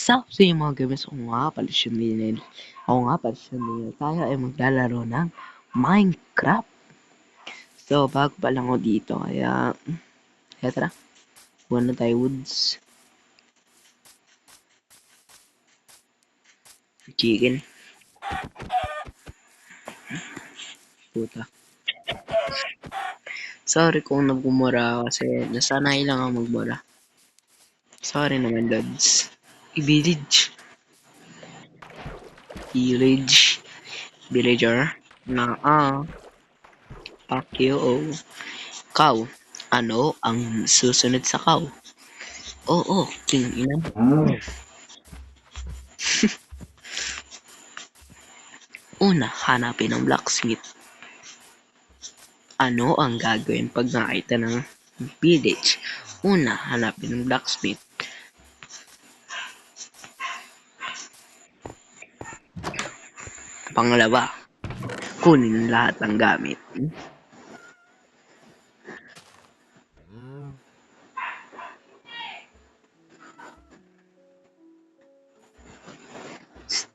So yung mga gamers, ako nga pala si Neil. Tayo ay maglalaro ng Minecraft. So, bago pa lang ako dito, kaya tara, buwan na tayo woods. Chicken. Puta. Sorry kung nagmumura kasi nasanay lang ako magmura. Sorry naman, Lods. I-village. Villager. Pakyo. Cow. Ano ang susunod sa cow? Oo, tingin. Una, hanapin ang blacksmith. Ano ang gagawin pag nakita ng village? Una, hanapin ang blacksmith. Pangalawa, kunin lahat ng gamit.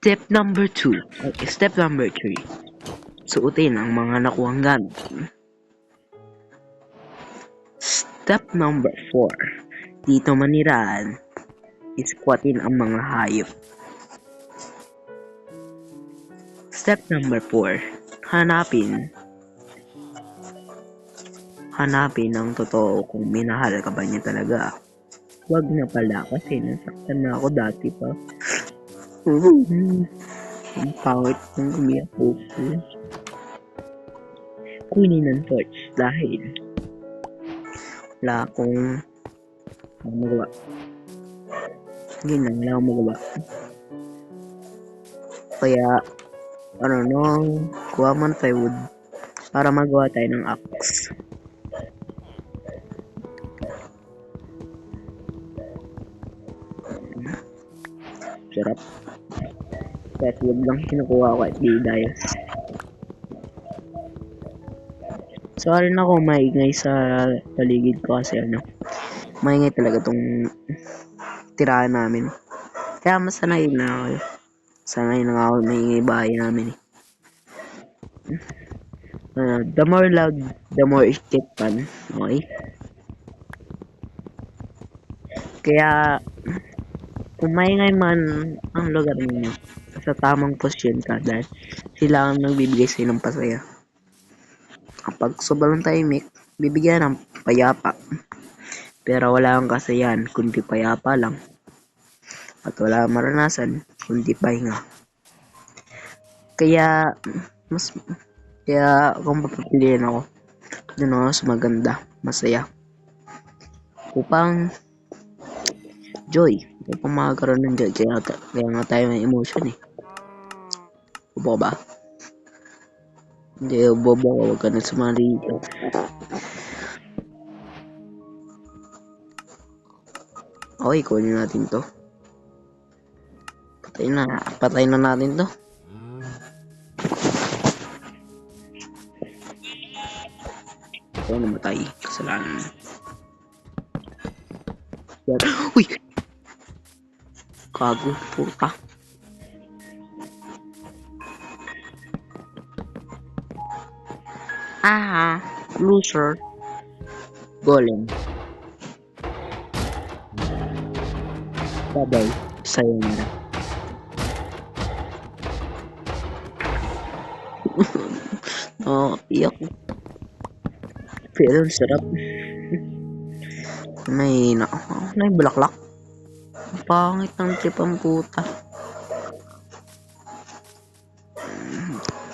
Step number 3. Suotin ang mga nakuhang gamit. Step number 4. Dito maniraan. Isquatin ang mga hayop. Step number 4. Hanapin ang totoo kung minahal ka ba niya talaga. Wag na pala kasi nasaktan na ako dati pa. Ang pangit ng umiyak ko. Kunin ng torch dahil wala akong magawa. Wala akong magawa. Kaya, kuha man tayo wood para magawa tayo ng axe. Sarap. Kahit wood lang kinukuha ko at di dahil. Sorry na kung maingay sa paligid ko kasi maingay talaga tong tirahan namin. Kaya masanay na ako. Sanay na ako maingay bahay namin. The more loud, the more escape fun. Okay? Kaya, kung maingay man ang lugar ninyo, sa tamang posisyon ka dahil sila ang nagbibigay sa ng pasaya. Kapag sobrang tahimik, bibigyan ng payapa. Pero wala kang kasayahan, kundi payapa lang. At wala kang maranasan, kundi pahinga. Kaya kung papapiliin ako, doon ako sa maganda, masaya. Upang magkaroon ng joy. Kaya nga tayo may emotion eh. Ubo ba? Hindi, bobo ka. Huwag ka na sumali dito. Okay, kunin natin to. Patay na natin to. Ito namatay. Kasalanan. Uy! Kago, puta. Loser. Golem. Babay. Sa'yo na. Iyak. Pero sarap. May bulaklak. Pangit ng trip ang puta.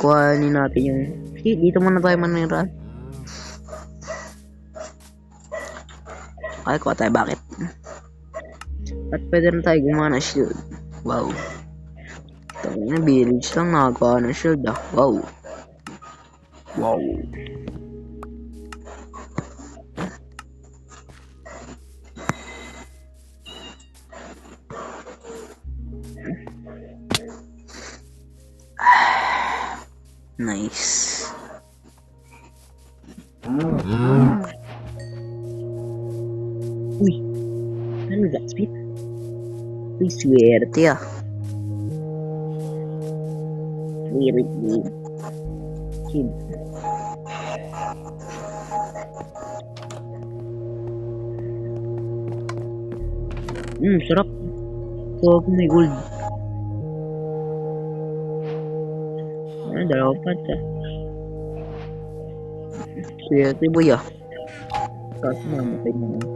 Kuhanin natin yung... dito muna tayo manira. Okay, kuha tayo. Bakit? At pwede na tayo gumawa ng shield. Wow. Ito na village lang nakagawa ng shield ah. Wow. Nice. Uy. Ano blacksmith? Uy. Uy, swerte ah. Spirit game. Kid. Sarap. So, ako may gold. Dalawa pa siya. Swerte boy ah. Kaso mamatay na lang.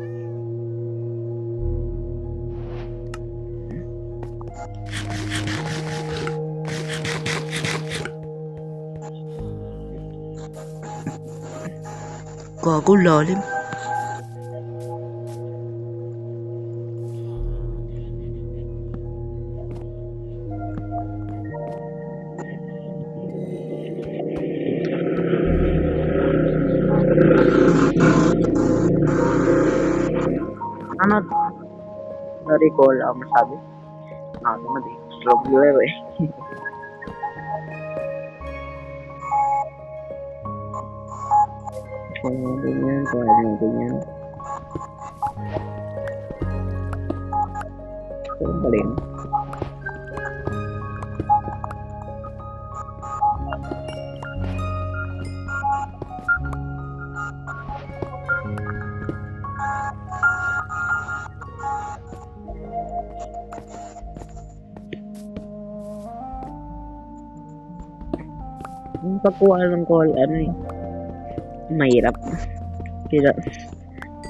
Gago, lalim. Ano? Sorry ko, wala akong masabi. Nakamad eh. Stroke viewer eh. Kaya natin yan, kaya natin yan. So, balik. Yung pagkuha ng call, ano eh, mahirap. Kaya,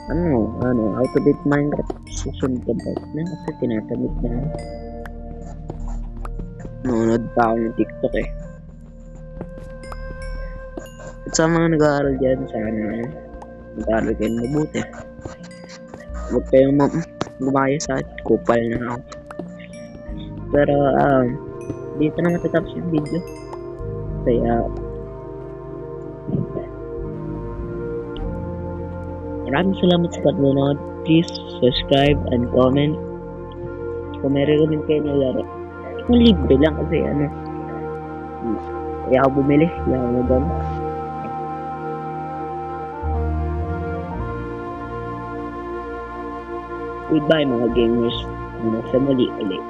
how to beat Minecraft, susunod ka ba na kasi tinatamit na. Nanonood pa ako ng TikTok eh. At sa mga nag-aaral dyan, sana mag-aaral kayo mabuti. Huwag kayong gumaya sa akin, kupal na ako. Pero, dito na matatapos yung video. Kaya, maraming salamat sa panonood. Please subscribe and comment. Kung may recommend kayo na laro, kung libre lang kasi kaya ako bumili. Kaya ako doon. Goodbye mga gamers. Sa muli ulit.